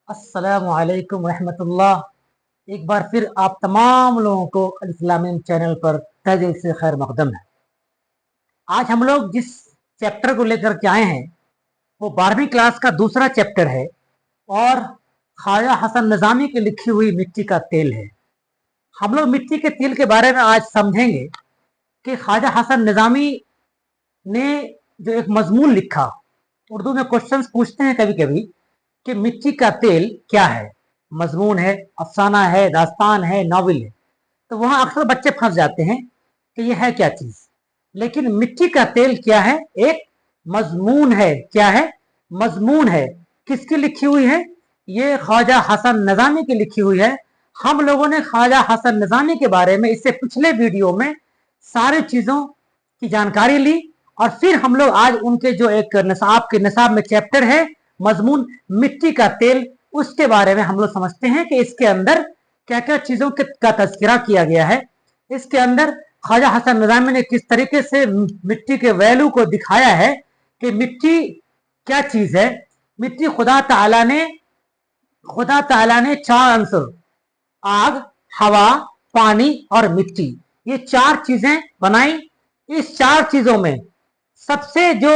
अस्सलामु अलैकुम रहमतुल्लाह। एक बार फिर आप तमाम लोगों को अल इस्लामिक चैनल पर तहे दिल से खैर मकदम है। आज हम लोग जिस चैप्टर को लेकर के आए हैं वो 12वीं क्लास का दूसरा चैप्टर है और ख्वाजा हसन निज़ामी की लिखी हुई मिट्टी का तेल है। हम लोग मिट्टी के तेल के बारे में आज समझेंगे कि ख्वाजा हसन निज़ामी ने जो एक मजमून लिखा, उर्दू में क्वेश्चंस पूछते हैं कभी कभी कि मिट्टी का तेल क्या है, मजमून है, अफसाना है, दास्तान है, नॉवेल है, तो वहां अक्सर बच्चे फंस जाते हैं कि यह है क्या चीज। लेकिन मिट्टी का तेल क्या है? एक मजमून है। क्या है? मजमून है। किसकी लिखी हुई है? ये ख्वाजा हसन निज़ामी की लिखी हुई है। हम लोगों ने ख्वाजा हसन निज़ामी के बारे में इससे पिछले वीडियो में सारी चीजों की जानकारी ली और फिर हम लोग आज उनके जो एक निसाब में चैप्टर है मजमून मिट्टी का तेल, उसके बारे में हम लोग समझते हैं कि इसके अंदर क्या क्या चीजों का तज़किरा किया गया है। इसके अंदर ख्वाजा हसन निज़ामी ने किस तरीके से मिट्टी के वैल्यू को दिखाया है कि मिट्टी क्या चीज है। मिट्टी खुदा ताला ने 4 अंसर, आग, हवा, पानी और मिट्टी, ये 4 चीजें बनाई। इस 4 चीजों में सबसे जो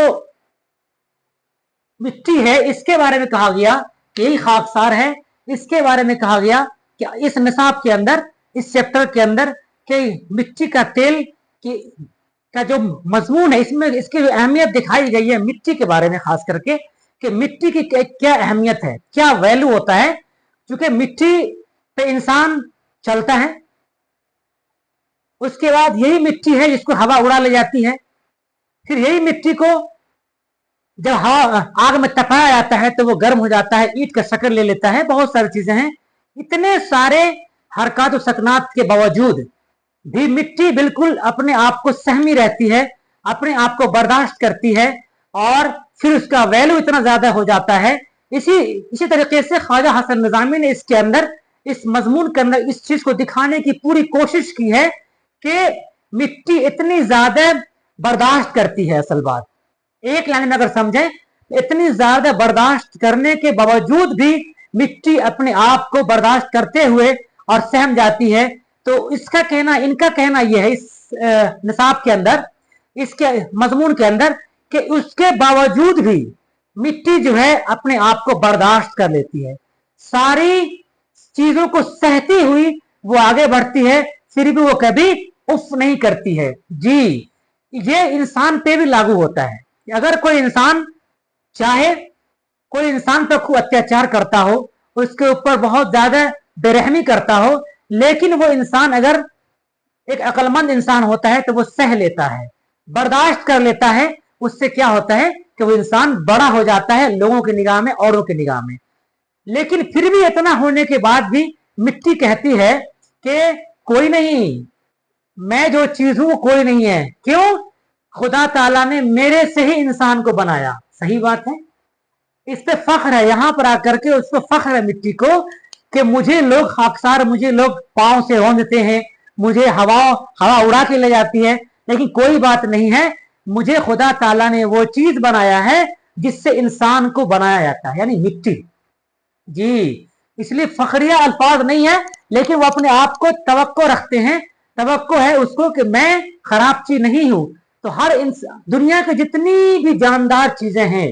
मिट्टी है इसके बारे में कहा गया कि यही खाकसार है। इसके बारे में कहा गया कि इस निसाब के अंदर, इस चैप्टर के अंदर, कि मिट्टी का तेल का जो मजमून है इसमें इसकी जो अहमियत दिखाई गई है मिट्टी के बारे में, खास करके कि मिट्टी की क्या अहमियत है, क्या वैल्यू होता है। क्योंकि मिट्टी पे इंसान चलता है, उसके बाद यही मिट्टी है जिसको हवा उड़ा ले जाती है, फिर यही मिट्टी को जब हवा आग में तपाया जाता है तो वो गर्म हो जाता है, ईंट का शक्ल ले लेता है। बहुत सारी चीजें हैं। इतने सारे हरकत सकनात के बावजूद भी मिट्टी बिल्कुल अपने आप को सहमी रहती है, अपने आप को बर्दाश्त करती है और फिर उसका वैल्यू इतना ज्यादा हो जाता है। इसी तरीके से ख्वाजा हसन निज़ामी ने इसके अंदर, इस मजमून के अंदर इस चीज को दिखाने की पूरी कोशिश की है कि मिट्टी इतनी ज्यादा बर्दाश्त करती है। असल बात एक लाइन में अगर समझें, इतनी ज्यादा बर्दाश्त करने के बावजूद भी मिट्टी अपने आप को बर्दाश्त करते हुए और सहम जाती है। तो इनका कहना यह है इस निसाब के अंदर, इसके मजमून के अंदर, कि उसके बावजूद भी मिट्टी जो है अपने आप को बर्दाश्त कर लेती है, सारी चीजों को सहती हुई वो आगे बढ़ती है, फिर भी वो कभी उफ नहीं करती है। जी, ये इंसान पे भी लागू होता है। अगर कोई इंसान चाहे, कोई इंसान पर खूब अत्याचार करता हो, उसके ऊपर बहुत ज्यादा बेरहमी करता हो, लेकिन वो इंसान अगर एक अक्लमंद इंसान होता है तो वो सह लेता है, बर्दाश्त कर लेता है। उससे क्या होता है कि वो इंसान बड़ा हो जाता है लोगों की निगाह में, औरों की निगाह में। लेकिन फिर भी इतना होने के बाद भी मिट्टी कहती है कि कोई नहीं, मैं जो चीज हूं कोई नहीं है। क्यों? खुदा ताला ने मेरे से ही इंसान को बनाया। सही बात है, इस पे फख्र है। यहां पर आकर के उसको फख्र है मिट्टी को कि मुझे लोग खाकसार, मुझे लोग पांव से रौंदते हैं, मुझे हवा उड़ा के ले जाती है, लेकिन कोई बात नहीं है, मुझे खुदा ताला ने वो चीज बनाया है जिससे इंसान को बनाया जाता है, यानी मिट्टी। जी, इसलिए फखरिया अल्फाज नहीं है, लेकिन वो अपने आप को तवक्को रखते हैं, तवक्को है उसको कि मैं खराब चीज नहीं हूं। तो हर दुनिया की जितनी भी जानदार चीजें हैं,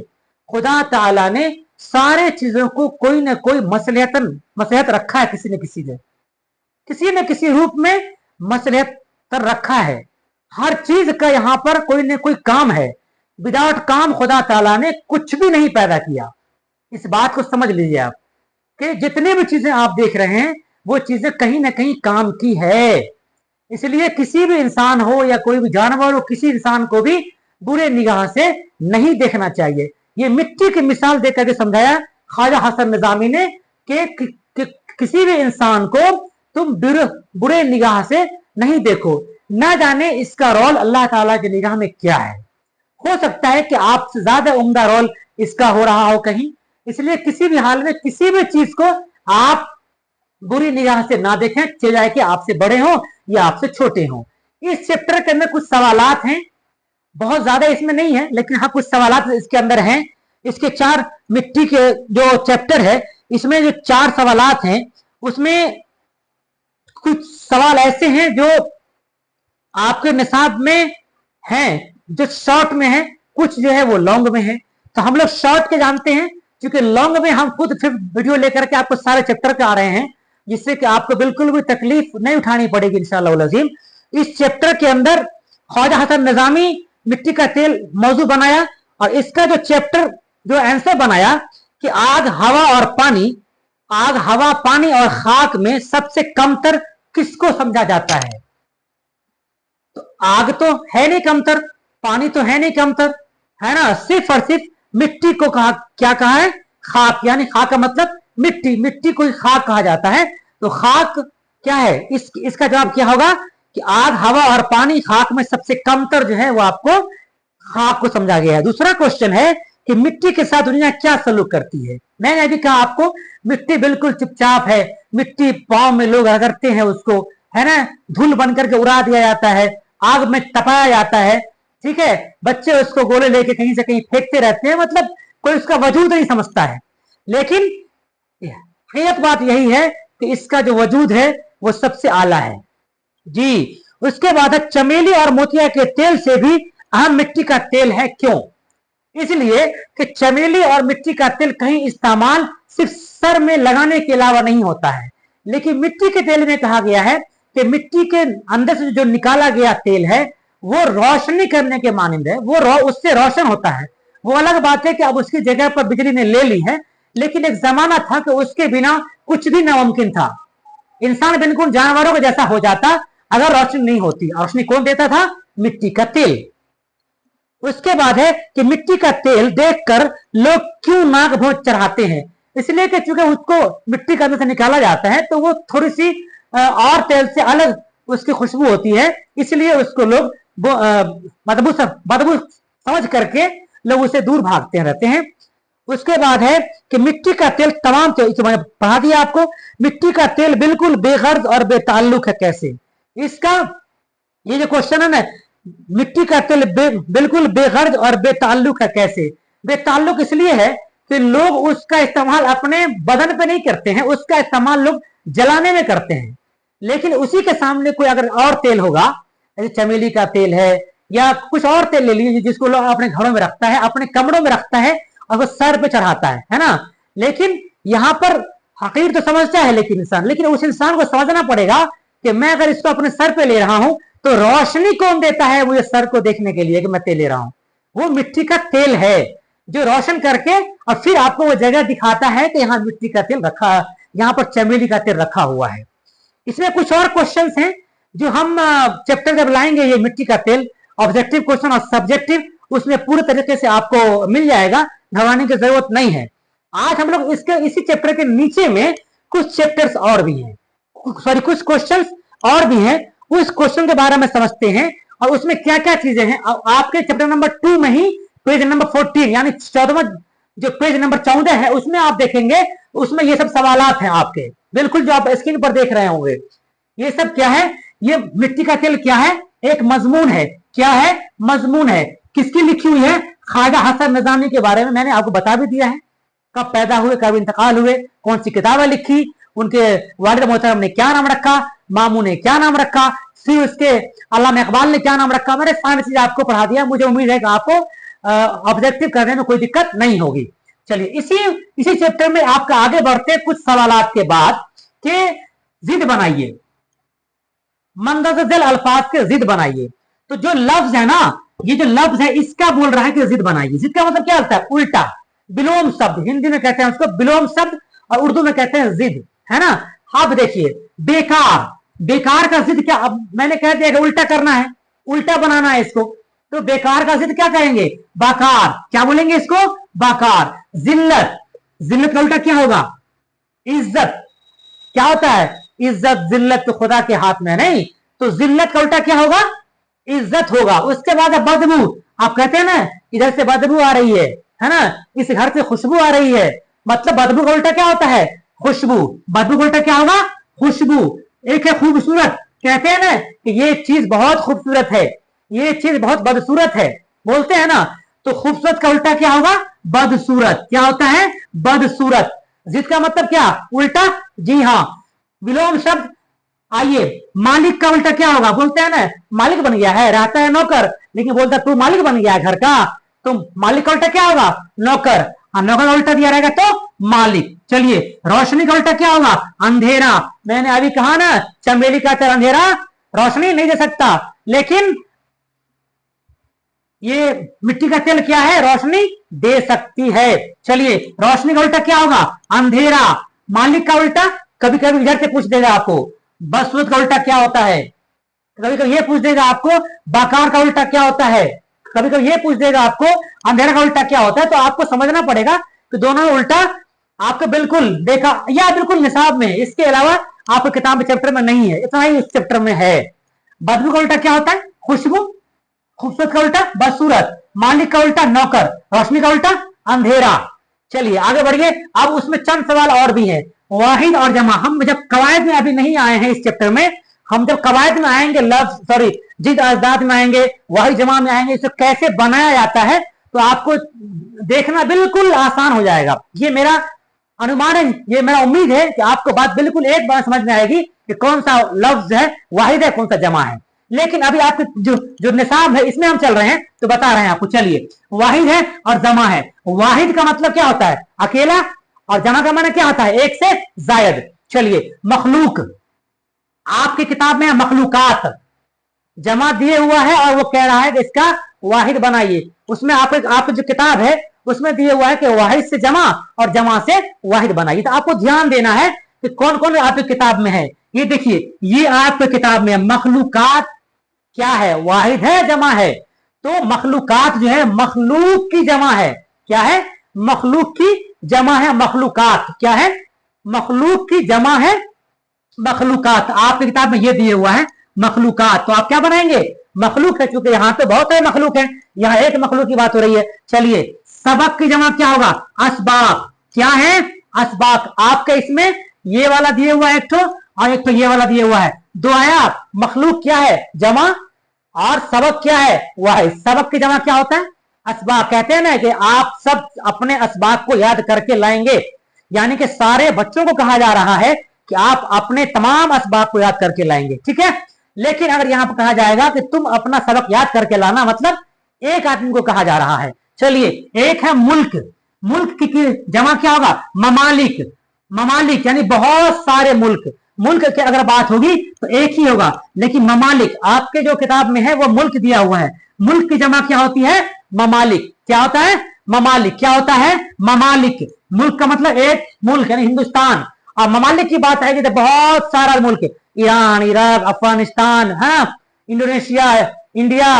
खुदा ताला ने सारे चीजों को कोई ना कोई मसलहत रखा है, किसी न किसी रूप में मसलहत कर रखा है। हर चीज का यहाँ पर कोई न कोई काम है। विदाउट काम खुदा ताला ने कुछ भी नहीं पैदा किया। इस बात को समझ लीजिए आप कि जितने भी चीजें आप देख रहे हैं वो चीजें कहीं ना कहीं काम की है। इसलिए किसी भी इंसान हो या कोई भी जानवर हो, किसी इंसान को भी बुरे निगाह से नहीं देखना चाहिए। ये मिट्टी की मिसाल देकर के समझाया ख्वाजा हसन निज़ामी ने कि किसी भी इंसान को तुम बुरे निगाह से नहीं देखो, ना जाने इसका रोल अल्लाह ताला की निगाह में क्या है। हो सकता है कि आपसे ज्यादा उम्दा रोल इसका हो रहा हो कहीं। इसलिए किसी भी हाल में किसी भी चीज को आप बुरी निगाह से ना देखें, चाहे कि आपसे बड़े हो या आपसे छोटे हो। इस चैप्टर के अंदर कुछ सवालात हैं, बहुत ज्यादा इसमें नहीं है, लेकिन हाँ कुछ सवालात इसके अंदर हैं। इसके 4 मिट्टी के जो चैप्टर है इसमें जो 4 सवालात हैं उसमें कुछ सवाल ऐसे हैं जो आपके निसाब में हैं, जो शॉर्ट में है, कुछ जो है वो लॉन्ग में है। तो हम लोग शॉर्ट के जानते हैं, क्योंकि लॉन्ग में हम खुद फिर वीडियो लेकर के आपको सारे चैप्टर के आ रहे हैं, जिससे कि आपको बिल्कुल भी तकलीफ नहीं उठानी पड़ेगी इंशाअल्लाह अज़ीम। इस चैप्टर के अंदर ख्वाजा हसन निजामी मिट्टी का तेल मौजू बनाया, और इसका जो चैप्टर जो आंसर बनाया कि आग, हवा और पानी, आग, हवा, पानी और खाक में सबसे कमतर किसको समझा जाता है? तो आग तो है नहीं कमतर, पानी तो है नहीं कमतर, है ना, सिर्फ और सिर्फ मिट्टी को कहा, क्या कहा है? खाक, यानी खाक का मतलब मिट्टी, मिट्टी को खाक कहा जाता है। तो खाक क्या है? इसका जवाब क्या होगा कि आग, हवा और पानी, खाक में सबसे कमतर जो है वो आपको खाक को समझा गया है। दूसरा क्वेश्चन है कि मिट्टी के साथ दुनिया क्या सलूक करती है? मैंने अभी कहा आपको मिट्टी बिल्कुल चुपचाप है, मिट्टी पांव में लोग रगड़ते हैं उसको, है ना, धूल बनकर के उड़ा दिया जाता है, आग में तपाया जाता है, ठीक है, बच्चे उसको गोले लेके कहीं से कहीं फेंकते रहते हैं, मतलब कोई उसका वजूद नहीं समझता है। लेकिन हकीकत बात यही है कि इसका जो वजूद है वो सबसे आला है जी। उसके बाद है चमेली और मोतिया के तेल से भी अहम मिट्टी का तेल है। क्यों? इसलिए कि चमेली और मिट्टी का तेल कहीं इस्तेमाल सिर्फ सर में लगाने के अलावा नहीं होता है, लेकिन मिट्टी के तेल में कहा गया है कि मिट्टी के अंदर से जो निकाला गया तेल है वो रोशनी करने के मानंद है, वो उससे रोशन होता है। वो अलग बात है कि अब उसकी जगह पर बिजली ने ले ली है, लेकिन एक जमाना था कि उसके बिना कुछ भी नामुमकिन था। इंसान बिल्कुल जानवरों का जैसा हो जाता अगर रोशनी नहीं होती। रोशनी कौन देता था? मिट्टी का तेल। उसके बाद है कि मिट्टी का तेल देखकर लोग क्यों नाग भोज चढ़ाते हैं? इसलिए कि चूंकि उसको मिट्टी के अंदर से निकाला जाता है तो वो थोड़ी सी और तेल से अलग उसकी खुशबू होती है, इसलिए उसको लोग बदबू समझ करके लोग उसे दूर भागते रहते हैं। उसके बाद है कि मिट्टी का तेल तमाम मैंने पढ़ा दिया आपको, मिट्टी का तेल बिल्कुल बेगर्ज और बेताल्लुक है। कैसे? इसका ये जो क्वेश्चन है ना, मिट्टी का तेल बिल्कुल बेगर्ज और बेताल्लुक है। कैसे बेताल्लुक? इसलिए है कि लोग उसका इस्तेमाल अपने बदन पे नहीं करते हैं, उसका इस्तेमाल लोग जलाने में करते हैं। लेकिन उसी के सामने कोई अगर और तेल होगा, जैसे चमेली का तेल है या कुछ और तेल ले लीजिए जिसको लोग अपने घरों में रखता है, अपने कमरों में रखता है और वो सर पे चढ़ाता है ना। लेकिन यहां पर हकीर तो समझता है लेकिन उस इंसान को समझना पड़ेगा कि मैं अगर इसको अपने सर पे ले रहा हूं तो रोशनी कौन देता है मुझे सर को देखने के लिए कि मैं तेल ले रहा हूं? वो मिट्टी का तेल है जो रोशन करके और फिर आपको वो जगह दिखाता है कि यहाँ मिट्टी का तेल रखा, यहाँ पर चमेली का तेल रखा हुआ है। इसमें कुछ और क्वेश्चंस हैं जो हम चैप्टर जब लाएंगे, ये मिट्टी का तेल ऑब्जेक्टिव क्वेश्चन और सब्जेक्टिव, उसमें पूरे तरीके से आपको मिल जाएगा, घबराने की जरूरत नहीं है। आज हम लोग इसी चैप्टर के नीचे में कुछ चैप्टर्स और भी हैं, कुछ क्वेश्चंस और भी हैं, उस क्वेश्चन के बारे में समझते हैं और उसमें क्या क्या चीजें हैं। आपके चैप्टर नंबर 2 में ही पेज नंबर 14 यानी 14वां जो पेज नंबर 14 है उसमें आप देखेंगे, उसमें ये सब सवालात हैं आपके, बिल्कुल जो आप स्क्रीन पर देख रहे होंगे। ये सब क्या है? ये मिट्टी का तेल क्या है? एक मजमून है। क्या है? मजमून है। किसकी लिखी हुई है? ख्वाजा हसन निजामी के बारे में मैंने आपको बता भी दिया है, कब पैदा हुए, कब इंतकाल हुए, कौन सी किताबें लिखी, उनके वालिद मोहतरम ने क्या नाम रखा, मामू ने क्या नाम रखा, फिर उसके अल्लामा इकबाल ने क्या नाम रखा। मैंने सारी चीज आपको पढ़ा दिया। मुझे उम्मीद है कि आपको ऑब्जेक्टिव करने में कोई दिक्कत नहीं होगी। चलिए इसी चैप्टर में आपका आगे बढ़ते कुछ सवालात के बाद के जिद बनाइए, मंदरजल अल्फाज के जिद बनाइए। तो जो लफ्ज है ना, ये जो लफ्ज है इसका बोल रहा है कि जिद बनाइए। जिद का मतलब क्या होता है? उल्टा, विलोम शब्द, हिंदी में कहते हैं उसको विलोम शब्द और उर्दू में कहते हैं जिद, है ना। अब देखिए बेकार, बेकार का जिद क्या? अब मैंने कह दिया कि उल्टा करना है, उल्टा बनाना है इसको, तो बेकार का जिद क्या कहेंगे? बाकार। क्या बोलेंगे इसको? बाकार। जिल्लत, जिल्लत का उल्टा क्या होगा? इज्जत। क्या होता है? इज्जत। जिल्लत तो खुदा के हाथ में नहीं, तो जिल्लत का उल्टा क्या होगा? इज्जत होगा। उसके बाद बदबू, आप कहते हैं ना इधर से बदबू आ रही है ना, इस घर से खुशबू आ रही है, मतलब बदबू का उल्टा क्या होता है? खुशबू। बदबू का उल्टा क्या होगा? खुशबू। एक है खूबसूरत, कहते हैं ना कि ये चीज बहुत खूबसूरत है, ये चीज बहुत बदसूरत है, बोलते हैं ना, तो खूबसूरत का उल्टा क्या होगा? बदसूरत। क्या होता है? बदसूरत। जिद का मतलब क्या, उल्टा, जी हाँ। विलोम शब्द, आइए, मालिक का उल्टा क्या होगा, बोलते हैं ना मालिक बन गया है, रहता है नौकर, लेकिन बोलता तू मालिक बन गया है घर का, तो मालिक का उल्टा क्या होगा, नौकर। नौकर का उल्टा दिया रहेगा तो मालिक। चलिए, रोशनी का उल्टा क्या होगा, अंधेरा। मैंने अभी कहा ना, चमेली का तेरा अंधेरा रोशनी नहीं दे सकता, लेकिन ये मिट्टी का तेल क्या है, रोशनी दे सकती है। चलिए, रोशनी का उल्टा क्या होगा, अंधेरा। मालिक का उल्टा कभी कभी इधर से पूछ देगा आपको, बदसूरत का उल्टा क्या होता है, कभी कभी ये पूछ देगा आपको, बाकार का उल्टा क्या होता है, कभी कभी ये पूछ देगा आपको, अंधेरा का उल्टा क्या होता है। तो आपको समझना पड़ेगा कि दोनों उल्टा आपको बिल्कुल देखा या बिल्कुल निसाब में, इसके अलावा आपको किताब चैप्टर में नहीं है, इतना ही इस चैप्टर में है। बदबू का उल्टा क्या होता है, खुशबू। खूबसूरत का उल्टा बदसूरत। मालिक का उल्टा नौकर। रोशनी का उल्टा अंधेरा। चलिए आगे बढ़िए। अब उसमें चंद सवाल और भी है। वाहिद और जमा, हम जब कवायद में अभी नहीं आए हैं इस चैप्टर में, हम जब कवायद में आएंगे, लफ्ज सॉरी जिद अजदाद में आएंगे, वाहिद जमा में आएंगे, इसे कैसे बनाया जाता है तो आपको देखना बिल्कुल आसान हो जाएगा। ये मेरा अनुमान है, ये मेरा उम्मीद है कि आपको बात बिल्कुल एक बार समझ में आएगी कि कौन सा लफ्ज है वाहिद है, कौन सा जमा है। लेकिन अभी आपके जो निसाब है इसमें हम चल रहे हैं तो बता रहे हैं आपको। चलिए, वाहिद है और जमा है। वाहिद का मतलब क्या होता है, अकेला, और जमा का मतलब क्या होता है, एक से जायद। चलिए, मखलूक, आपकी किताब में मखलूकात, जमा दिए हुआ है और वो कह रहा है कि इसका वाहिद बनाइए। उसमें आपकी जो किताब है उसमें दिए हुआ है कि वाहिद से जमा और जमा से वाहिद बनाइए। तो आपको ध्यान देना है कि कौन कौन आपकी किताब में है। ये देखिए, ये आपकी किताब में मखलूकात क्या है, वाहिद है, जमा है। तो मखलूकात जो है मखलूक की जमा है। क्या है, मखलूक की जमा है। मखलूकात क्या है, मखलूक की जमा है, मखलूकात। आपकी किताब में ये दिए हुआ है मखलूकात, तो आप क्या बनाएंगे, मखलूक है, क्योंकि यहाँ पे बहुत सारे मखलूक हैं, यहाँ एक मखलूक की बात हो रही है। चलिए, सबक की जमा क्या होगा, असबाक। क्या है, असबाक। आपके इसमें ये वाला दिए हुआ है एक तो, और एक तो ये वाला दिया हुआ है, दो आया। मखलूक क्या है, जमा, और सबक क्या है, वाहिद। सबक की जमा क्या होता है, असबाक। कहते हैं ना कि आप सब अपने असबाक को याद करके लाएंगे, यानी कि सारे बच्चों को कहा जा रहा है कि आप अपने तमाम असबाक को याद करके लाएंगे, ठीक है। लेकिन अगर यहां पर कहा जाएगा कि तुम अपना सबक याद करके लाना, मतलब एक आदमी को कहा जा रहा है। चलिए, एक है मुल्क। मुल्क की जमा क्या होगा, ममालिक। ममालिक यानी बहुत सारे मुल्क। मुल्क की अगर बात होगी तो एक ही होगा, लेकिन ममालिक आपके जो किताब में है वो मुल्क दिया हुआ है। मुल्क की जमा क्या होती है, ममालिक। क्या होता है, ममालिक। क्या होता है, ममालिक। मुल्क का मतलब एक मुल्क यानी हिंदुस्तान, और ममालिक की बात है कि बहुत सारा मुल्क, ईरान, इराक, अफगानिस्तान, हाँ, इंडोनेशिया, इंडिया,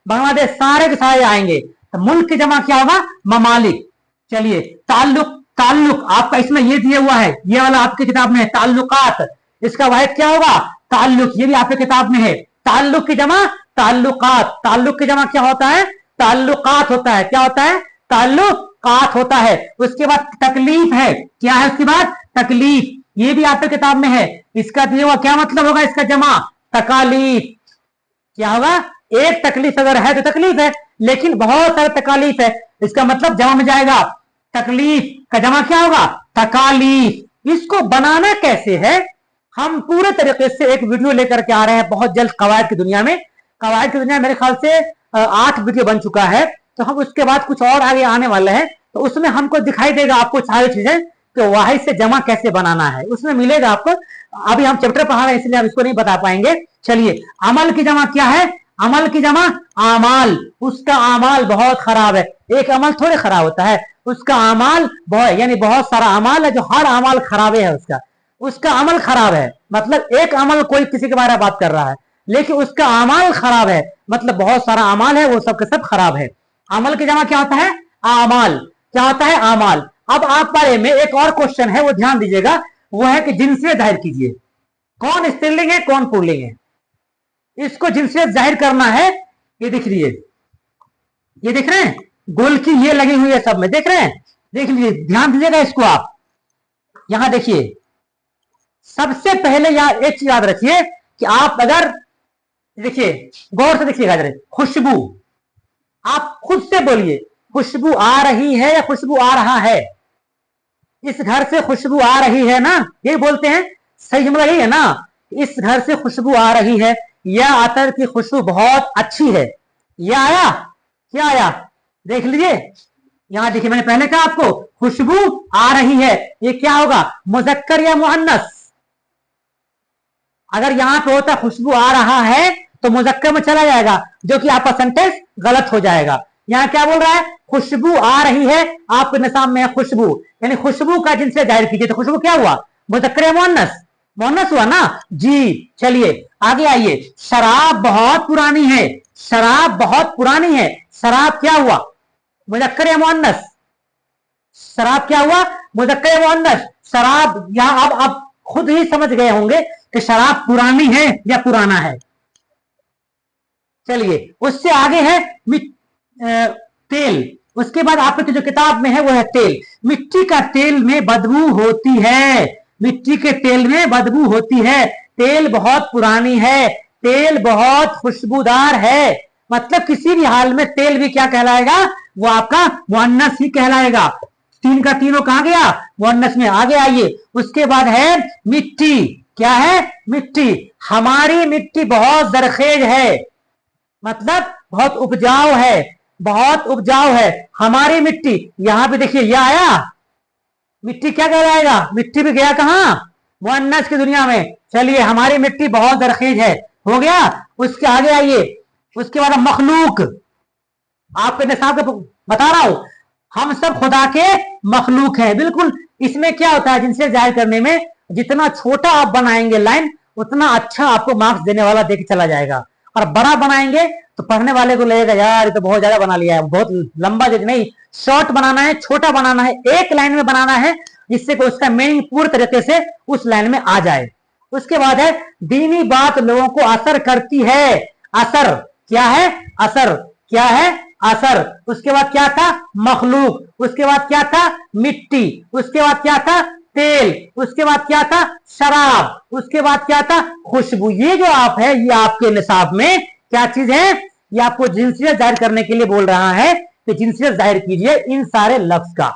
बांग्लादेश, सारे के सारे आएंगे। तो मुल्क की जमा क्या होगा, ममालिक। चलिए, ताल्लुक। ताल्लुक आपका इसमें ये दिया हुआ है, ये वाला आपकी किताब में है, ताल्लुकात। इसका वाहिद क्या होगा, ताल्लुक। ये भी आपकी किताब में है। ताल्लुक की जमा ताल्लुकात। ताल्लुक की जमा क्या होता है, ताल्लुकात होता है। क्या होता है, ताल्लुकात होता है। उसके बाद तकलीफ है। क्या है उसके बाद, तकलीफ। ये भी आपकी किताब में है। इसका दिया हुआ क्या मतलब होगा, इसका जमा तकालीफ। क्या होगा, एक तकलीफ अगर है तो तकलीफ है, लेकिन बहुत सारे तकालीफ है, इसका मतलब जमा में जाएगा। तकलीफ का जमा क्या होगा, तकालीफ। इसको बनाना कैसे है, हम पूरे तरीके से एक वीडियो लेकर के आ रहे हैं बहुत जल्द कवायद की दुनिया में। कवायद की दुनिया मेरे ख्याल से 8 वीडियो बन चुका है, तो हम उसके बाद कुछ और आगे आने वाले हैं, तो उसमें हमको दिखाई देगा आपको सारी चीजें कि वाहिद से जमा कैसे बनाना है, उसमें मिलेगा आपको। अभी हम चैप्टर पढ़ा रहे हैं इसलिए हम इसको नहीं बता पाएंगे। चलिए, अमल की जमा क्या है, अमल की जमा आमाल। उसका आमाल बहुत खराब है। एक अमल थोड़े खराब होता है, उसका अमाल बहुत, यानी बहुत सारा अमाल है, जो हर अमाल खराब है उसका अमल खराब है। मतलब एक अमल कोई किसी के बारे में बात कर रहा है, लेकिन उसका अमाल खराब है, मतलब बहुत सारा अमाल है, वो सब के सब खराब है। अमल की जमा क्या होता है, आमाल। क्या होता है, आमाल। अब आप बारे में एक और क्वेश्चन है, वो ध्यान दीजिएगा, वो है कि जिनसियत जाहिर कीजिए। कौन स्त्रीलिंग है, कौन पुल्लिंग है, इसको जिनसियत जाहिर करना है। ये दिख रही है, ये देख रहे हैं, गोल की ये लगी हुई है सब में, देख रहे हैं, देख लीजिए, ध्यान दीजिएगा इसको। आप यहां देखिए, सबसे पहले यहां एक चीज याद रखिए कि आप अगर देखिए, गौर से देखिएगा जरा, खुशबू। आप खुद से बोलिए, खुशबू आ रही है या खुशबू आ रहा है, इस घर से खुशबू आ रही है ना, यही बोलते हैं, सही जुमला यही है ना, इस घर से खुशबू आ रही है, यह अतर की खुशबू बहुत अच्छी है। यह आया, क्या आया, देख लीजिए, यहां देखिए मैंने पहले कहा आपको खुशबू आ रही है, ये क्या होगा, मुज़क्कर या मुअन्नस। अगर यहां पे होता खुशबू आ रहा है तो मुज़क्कर में चला जाएगा, जो कि आपका सेंटेंस गलत हो जाएगा। यहां क्या बोल रहा है, खुशबू आ रही है, आपके निसाब में है खुशबू, यानी खुशबू का जिनसे जाहिर कीजिए, तो खुशबू क्या हुआ, मुज़क्कर या मुअन्नस, मुअन्नस हुआ ना जी। चलिए आगे आइए, शराब बहुत पुरानी है, शराब बहुत पुरानी है, शराब क्या हुआ, मुज़क्कर या मुअन्नस, शराब क्या हुआ, मुज़क्कर या मुअन्नस। शराब यहां अब खुद ही समझ गए होंगे कि शराब पुरानी है या पुराना है। चलिए उससे आगे है तेल, उसके बाद आपकी जो किताब में है वो है तेल। मिट्टी का तेल में बदबू होती है, मिट्टी के तेल में बदबू होती है, तेल बहुत पुरानी है, तेल बहुत खुशबूदार है। मतलब किसी भी हाल में तेल भी क्या कहलाएगा, वो आपका मुअन्नस ही कहलाएगा। तीन का तीनों कहां गया, मुअन्नस में। आगे आइए, उसके बाद है मिट्टी, क्या है, मिट्टी, हमारी मिट्टी बहुत जरखेज है, मतलब बहुत उपजाऊ है, बहुत उपजाऊ है हमारी मिट्टी। यहां पे देखिए यह आया, मिट्टी क्या कहलाएगा, मिट्टी भी गया कहां, मुअन्नस की दुनिया में। चलिए हमारी मिट्टी बहुत जरखेज है, हो गया। उसके आगे आइए, उसके बाद मखलूक, आपके निसाब को बता रहा हूं, हम सब खुदा के मखलूक हैं, बिल्कुल। इसमें क्या होता है, जिनसे जाहिर करने में जितना छोटा आप बनाएंगे लाइन, उतना अच्छा आपको मार्क्स देने वाला देके चला जाएगा, और बड़ा बनाएंगे तो पढ़ने वाले को लगेगा यार ये तो बहुत ज्यादा बना लिया है, बहुत लंबा नहीं, शॉर्ट बनाना है, छोटा बनाना है, एक लाइन में बनाना है, जिससे कि उसका मीनिंग पूरी तरीके से उस लाइन में आ जाए। उसके बाद है दीनी बात लोगों को असर करती है, असर क्या है, असर क्या है, असर। उसके बाद क्या था, मखलूक, उसके बाद क्या था, मिट्टी, उसके बाद क्या था, तेल, उसके बाद क्या था, शराब, उसके बाद क्या था, खुशबू। ये जो आप है ये आपके निसाब में क्या चीज है, ये आपको जिनसियत जाहिर करने के लिए बोल रहा है कि जिनसियत जाहिर कीजिए इन सारे लफ्ज का,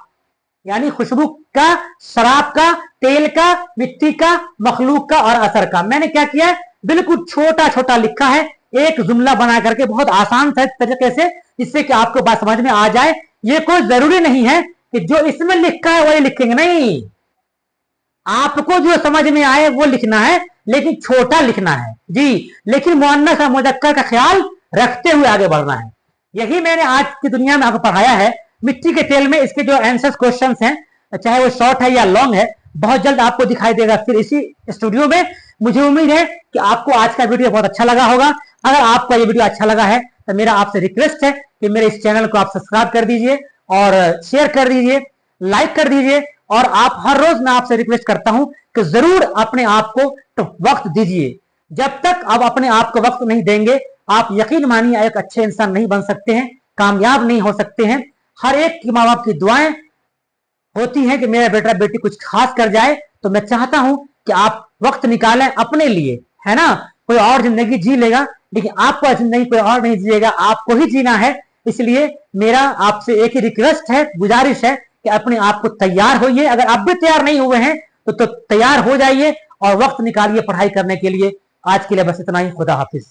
यानी खुशबू का, शराब का, तेल का, मिट्टी का, मखलूक का और असर का। मैंने क्या किया है, बिल्कुल छोटा छोटा लिखा है, एक जुमला बना करके बहुत आसान तरीके से, जिससे कि आपको बात समझ में आ जाए। ये कोई जरूरी नहीं है कि जो इसमें लिखा है वही लिखेंगे, नहीं, आपको जो समझ में आए वो लिखना है, लेकिन छोटा लिखना है जी, लेकिन मुअन्नस और मुज़क्कर का ख्याल रखते हुए आगे बढ़ना है। यही मैंने आज की दुनिया में आपको पढ़ाया है। मिट्टी के तेल में इसके जो आंसर्स क्वेश्चंस हैं, चाहे वो शॉर्ट है या लॉन्ग है, बहुत जल्द आपको दिखाई देगा फिर इसी स्टूडियो में। मुझे उम्मीद है कि आपको आज का वीडियो बहुत अच्छा लगा होगा। अगर आपको ये वीडियो अच्छा लगा है तो मेरा आपसे रिक्वेस्ट है कि मेरे इस चैनल को आप सब्सक्राइब कर दीजिए और शेयर कर दीजिए, लाइक कर दीजिए। और आप हर रोज मैं आपसे रिक्वेस्ट करता हूं कि जरूर अपने आप को तो वक्त दीजिए। जब तक आप अपने आप को वक्त नहीं देंगे, आप यकीन मानिए एक अच्छे इंसान नहीं बन सकते हैं, कामयाब नहीं हो सकते हैं। हर एक की माँ बाप की दुआएं होती हैं कि मेरा बेटा बेटी कुछ खास कर जाए, तो मैं चाहता हूं कि आप वक्त निकालें अपने लिए, है ना। कोई और जिंदगी जी लेगा, लेकिन आपको जिंदगी कोई और नहीं जिएगा, आपको ही जीना है। इसलिए मेरा आपसे एक ही रिक्वेस्ट है, गुजारिश है कि अपने आप को तैयार होइए। अगर आप भी तैयार नहीं हुए हैं तो तैयार हो जाइए और वक्त निकालिए पढ़ाई करने के लिए। आज के लिए बस इतना ही, खुदा हाफिज।